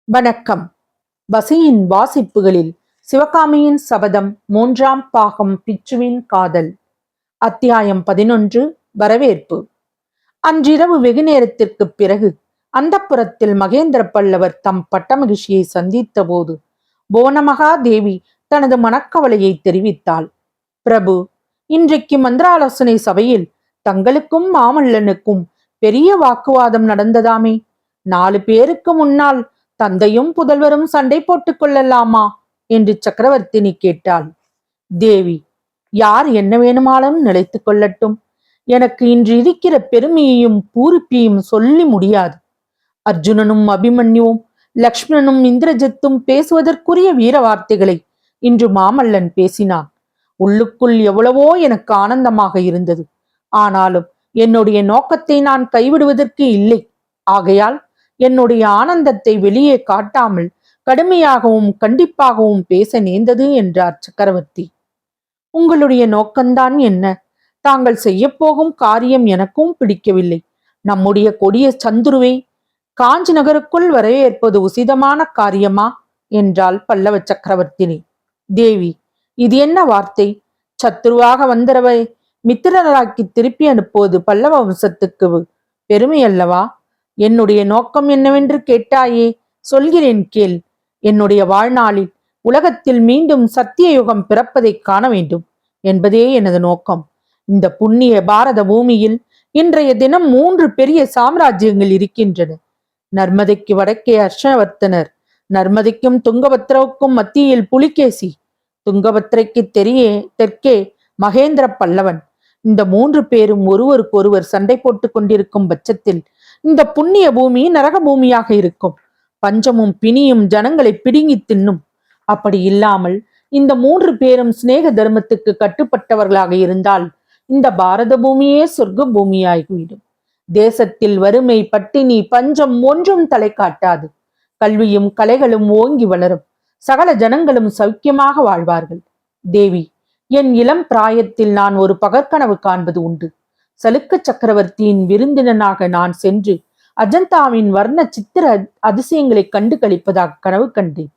வணக்கம். பசியின் வாசிப்புகளில் சிவகாமியின் சபதம் 3ஆம் பாகம் பிச்சுவின் காதல். அத்தியாயம் 11. வரவேற்பு. அன்றிரவு வெகு நேரத்திற்குப் பிறகு அந்தப்புரத்தில் மகேந்திர பல்லவர் தம் பட்டமகிழ்ச்சியை சந்தித்த போது புவனமகாதேவி தனது மனக்கவலையை தெரிவித்தாள். பிரபு, இன்றைக்கு மந்திராலோசனை சபையில் தங்களுக்கும் மாமல்லனுக்கும் பெரிய வாக்குவாதம் நடந்ததாமே. 4 பேருக்கு முன்னால் தந்தையும் புதல்வரும் சண்டை போட்டுக் கொள்ளலாமா என்று சக்கரவர்த்தினி கேட்டாள். தேவி, யார் என்ன வேணுமாலும் நிலைத்துக் கொள்ளட்டும். எனக்கு இன்று இருக்கிற பெருமையையும் பூரிப்பையும் சொல்லி முடியாது. அர்ஜுனனும் அபிமன்யுவும் லக்ஷ்மணனும் இந்திரஜித்தும் பேசுவதற்குரிய வீர வார்த்தைகளை இன்று மாமல்லன் பேசினான். உள்ளுக்குள் எவ்வளவோ எனக்கு ஆனந்தமாக இருந்தது. ஆனாலும் என்னுடைய நோக்கத்தை நான் கைவிடுவதற்கு இல்லை. ஆகையால் என்னுடைய ஆனந்தத்தை வெளியே காட்டாமல் கடுமையாகவும் கண்டிப்பாகவும் பேச நேர்ந்தது என்றார் சக்கரவர்த்தி. உங்களுடைய நோக்கம்தான் என்ன? தாங்கள் செய்யப்போகும் காரியம் எனக்கும் பிடிக்கவில்லை. நம்முடைய கொடிய சந்துருவை காஞ்சி நகருக்குள் வரவேற்பது உசிதமான காரியமா என்றாள் பல்லவ சக்கரவர்த்தினி. தேவி, இது என்ன வார்த்தை? சத்துருவாக வந்தவரை மித்திரராக்கி திருப்பி அனுப்புவது பல்லவ வம்சத்துக்கு பெருமை அல்லவா? என்னுடைய நோக்கம் என்னவென்று கேட்டாயே, சொல்கிறேன் கேள். என்னுடைய வாழ்நாளில் உலகத்தில் மீண்டும் சத்திய யுகம் பிறப்பதை காண வேண்டும் என்பதே எனது நோக்கம். இந்த புண்ணிய பாரத பூமியில் இன்றைய தினம் 3 பெரிய சாம்ராஜ்யங்கள் இருக்கின்றன. நர்மதைக்கு வடக்கே ஹர்ஷவர்த்தனர், நர்மதைக்கும் துங்கபத்ராவுக்கும் மத்தியில் புலிகேசி, துங்கபத்ரைக்கு தெற்கே மகேந்திர பல்லவன். இந்த 3 பேரும் ஒருவருக்கொருவர் சண்டை போட்டுக் கொண்டிருக்கும் பட்சத்தில் இந்த புண்ணிய பூமி நரக பூமியாக இருக்கும். பஞ்சமும் பிணியும் ஜனங்களை பிடுங்கி தின்னும். அப்படி இல்லாமல் இந்த 3 பேரும் சிநேக தர்மத்துக்கு கட்டுப்பட்டவர்களாக இருந்தால் இந்த பாரத பூமியே சொர்க்க பூமியாகிவிடும். தேசத்தில் வறுமை, பட்டினி, பஞ்சம் ஒன்றும் தலை காட்டாது. கல்வியும் கலைகளும் ஓங்கி வளரும். சகல ஜனங்களும் சௌக்கியமாக வாழ்வார்கள். தேவி, என் இளம் பிராயத்தில் நான் ஒரு பகற்கனவு காண்பது உண்டு. சலுக்க சக்கரவர்த்தியின் விருந்தினனாக நான் சென்று அஜந்தாவின் வர்ண சித்திர அதிசயங்களை கண்டு கழிப்பதாக கனவு கண்டேன்.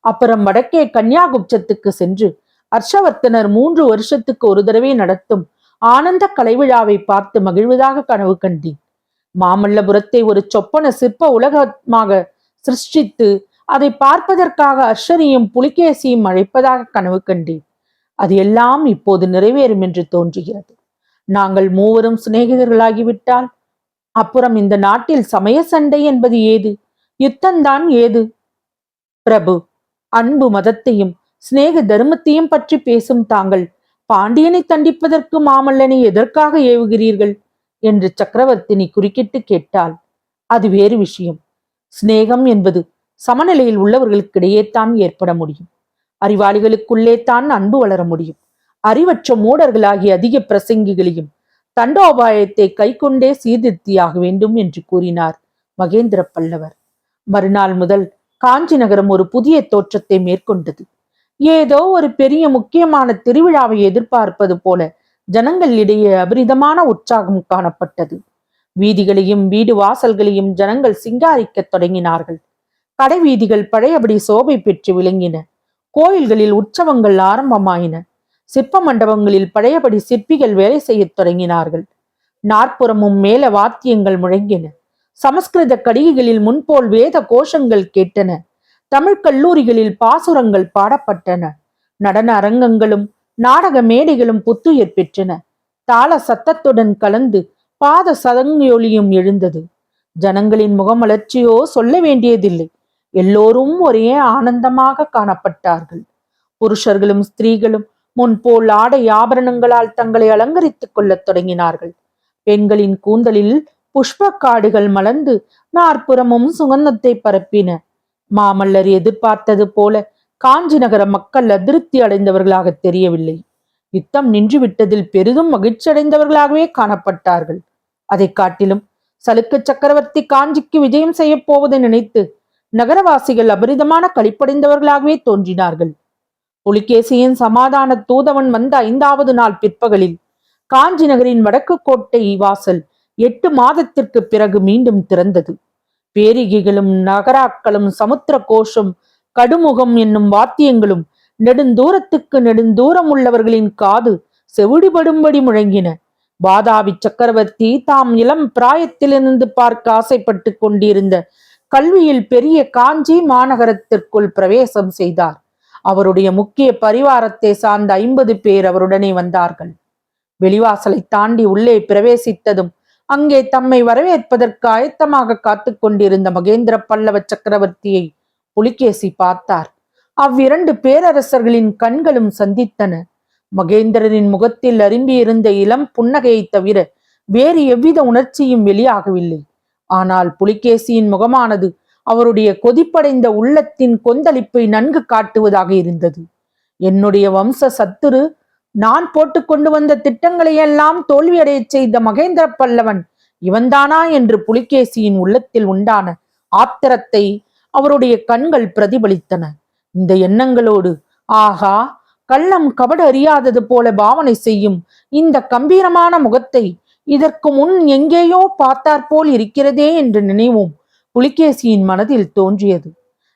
அப்புறம் வடக்கே கன்யாகுப்சத்துக்கு சென்று ஹர்ஷவர்த்தனர் 3 வருஷத்துக்கு ஒரு தடவை நடத்தும் ஆனந்த கலைவிழாவை பார்த்து மகிழ்வதாக கனவு கண்டேன். மாமல்லபுரத்தை ஒரு சொப்பன சிற்ப உலகமாக சிருஷ்டித்து அதை பார்ப்பதற்காக ஹர்ஷரையும் புலிகேசியும் அழைப்பதாக கனவு கண்டேன். அது எல்லாம் இப்போது நிறைவேறும் என்று தோன்றுகிறது. நாங்கள் 3வரும் சிநேகிதர்களாகிவிட்டால் அப்புறம் இந்த நாட்டில் சமய சண்டை என்பது ஏது? யுத்தந்தான் ஏது? பிரபு, அன்பு மதத்தையும் சிநேக தர்மத்தையும் பற்றி பேசும் தாங்கள் பாண்டியனை தண்டிப்பதற்கு மாமல்லனை எதற்காக ஏவுகிறீர்கள் என்று சக்கரவர்த்தினி குறுக்கிட்டு கேட்டாள். அது வேறு விஷயம். சிநேகம் என்பது சமநிலையில் உள்ளவர்களுக்கிடையே தான் ஏற்பட முடியும். அறிவாளிகளுக்குள்ளே தான் அன்பு வளர முடியும். அறிவற்ற மூடர்களாகிய அதிக பிரசங்கிகளையும் தண்டோபாயத்தை கைக்கொண்டே சீர்திருத்தியாக வேண்டும் என்று கூறினார் மகேந்திர பல்லவர். மறுநாள் முதல் காஞ்சி நகரம் ஒரு புதிய தோற்றத்தை மேற்கொண்டது. ஏதோ ஒரு பெரிய முக்கியமான திருவிழாவை எதிர்பார்ப்பது போல ஜனங்களிடையே அபரிதமான உற்சாகம் காணப்பட்டது. வீதிகளையும் வீடு வாசல்களையும் ஜனங்கள் சிங்காரிக்க தொடங்கினார்கள். கடை வீதிகள் பழையபடி சோபை பெற்று விளங்கின. கோயில்களில் உற்சவங்கள் ஆரம்பமாயின. சிற்ப மண்டபங்களில் பழையபடி சிற்பிகள் வேலை செய்யத் தொடங்கினார்கள். நாற்புறமும் மேல வாத்தியங்கள் முழங்கின. சமஸ்கிருத கடிகைகளில் முன்போல் வேத கோஷங்கள் கேட்டன. தமிழ் கல்லூரிகளில் பாசுரங்கள் பாடப்பட்டன. நடன அரங்கங்களும் நாடக மேடைகளும் புத்துயிர் பெற்றன. தாள சத்தத்துடன் கலந்து பாத சதங்கொலியும் எழுந்தது. ஜனங்களின் முகமலர்ச்சியோ சொல்ல வேண்டியதில்லை. எல்லோரும் ஒரே ஆனந்தமாக காணப்பட்டார்கள். புருஷர்களும் ஸ்திரீகளும் முன்போல் ஆடை ஆபரணங்களால் தங்களை அலங்கரித்துக் கொள்ளத் தொடங்கினார்கள். பெண்களின் கூந்தலில் புஷ்ப காடுகள் மலர்ந்து நாற்புறமும் சுகந்தத்தை பரப்பின. மாமல்லர் எதிர்பார்த்தது போல காஞ்சி நகர மக்கள் அதிருப்தி அடைந்தவர்களாக தெரியவில்லை. யுத்தம் நின்றுவிட்டதில் பெரிதும் மகிழ்ச்சி அடைந்தவர்களாகவே காணப்பட்டார்கள். அதை காட்டிலும் சலுக்க சக்கரவர்த்தி காஞ்சிக்கு விஜயம் செய்ய போவதை நினைத்து நகரவாசிகள் அபரிதமான களிப்படைந்தவர்களாகவே தோன்றினார்கள். புலிகேசியின் சமாதான தூதவன் வந்த 5வது நாள் பிற்பகலில் காஞ்சி நகரின் வடக்கு கோட்டை வாசல் 8 மாதத்திற்கு பிறகு மீண்டும் திறந்தது. பேரிகைகளும் நகராக்களும் சமுத்திர கோஷம் கடுமுகம் என்னும் வாத்தியங்களும் நெடுந்தூரத்துக்கு நெடுந்தூரம் உள்ளவர்களின் காது செவிடுபடும்படி முழங்கின. வாதாபி சக்கரவர்த்தி தாம் இளம் பிராயத்திலிருந்து பார்க்க ஆசைப்பட்டு கொண்டிருந்த கல்வியில் பெரிய காஞ்சி மாநகரத்திற்குள் பிரவேசம் செய்தார். அவருடைய முக்கிய பரிவாரத்தை சார்ந்த 50 பேர் அவருடனே வந்தார்கள். வெளிவாசலை தாண்டி உள்ளே பிரவேசித்ததும் அங்கே தம்மை வரவேற்பதற்கு ஆயத்தமாக காத்து கொண்டிருந்த மகேந்திர பல்லவ சக்கரவர்த்தியை புலிகேசி பார்த்தார். அவ்விரண்டு பேரரசர்களின் கண்களும் சந்தித்தன. மகேந்திரரின் முகத்தில் அரும்பியிருந்த இளம் புன்னகையை தவிர வேறு எவ்வித உணர்ச்சியும் வெளியாகவில்லை. ஆனால் புலிகேசியின் முகமானது அவருடைய கொதிப்படைந்த உள்ளத்தின் கொந்தளிப்பை நன்கு காட்டுவதாக இருந்தது. என்னுடைய வம்ச சத்துரு நான் போட்டு கொண்டு வந்த திட்டங்களையெல்லாம் தோல்வியடைய செய்த மகேந்திர பல்லவன் இவன்தானா என்று புலிகேசியின் உள்ளத்தில் உண்டான ஆத்திரத்தை அவருடைய கண்கள் பிரதிபலித்தன. இந்த எண்ணங்களோடு ஆகா, கள்ளம் கபடு அறியாதது போல பாவனை செய்யும் இந்த கம்பீரமான முகத்தை இதற்கு முன் எங்கேயோ பார்த்தாற்போல் இருக்கிறதே என்ற நினைவும் புலிகேசியின் மனதில் தோன்றியது.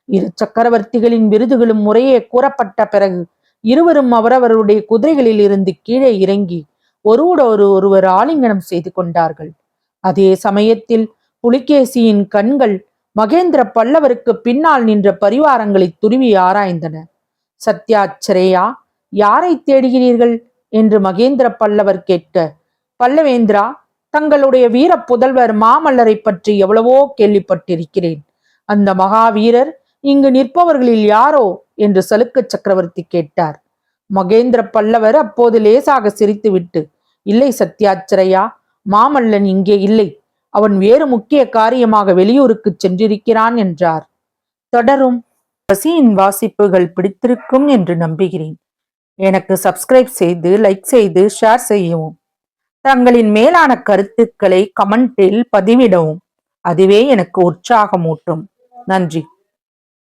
இரு சக்கரவர்த்திகளின் விருதுகளும் முறையே கூறப்பட்ட பிறகு இருவரும் அவரவருடைய குதிரைகளில் இருந்து கீழே இறங்கி ஒருவர் ஆலிங்கனம் செய்து கொண்டார்கள். அதே சமயத்தில் புலிகேசியின் கண்கள் மகேந்திர பல்லவருக்கு பின்னால் நின்ற பரிவாரங்களை துருவி ஆராய்ந்தன. சத்யாச்சிரேயா, யாரை தேடுகிறீர்கள் என்று மகேந்திர பல்லவர் கேட்க, பல்லவேந்திரா, தங்களுடைய வீர புதல்வர் மாமல்லரை பற்றி எவ்வளவோ கேள்விப்பட்டிருக்கிறேன். அந்த மகாவீரர் இங்கு நிற்பவர்களில் யாரோ என்று சலுக்க சக்கரவர்த்தி கேட்டார். மகேந்திர பல்லவர் அப்போது லேசாக சிரித்துவிட்டு, இல்லை சத்யாச்சிரேயா, மாமல்லன் இங்கே இல்லை. அவன் வேறு முக்கிய காரியமாக வெளியூருக்கு சென்றிருக்கிறான் என்றார். தொடரும். பசியின் வாசிப்புகள் பிடித்திருக்கும் என்று நம்புகிறேன். எனக்கு சப்ஸ்கிரைப் செய்து, லைக் செய்து, ஷேர் செய்யவும். தங்களின் மேலான கருத்துக்களை கமெண்டில் பதிவிடவும். அதுவே எனக்கு உற்சாகமூட்டும். நன்றி.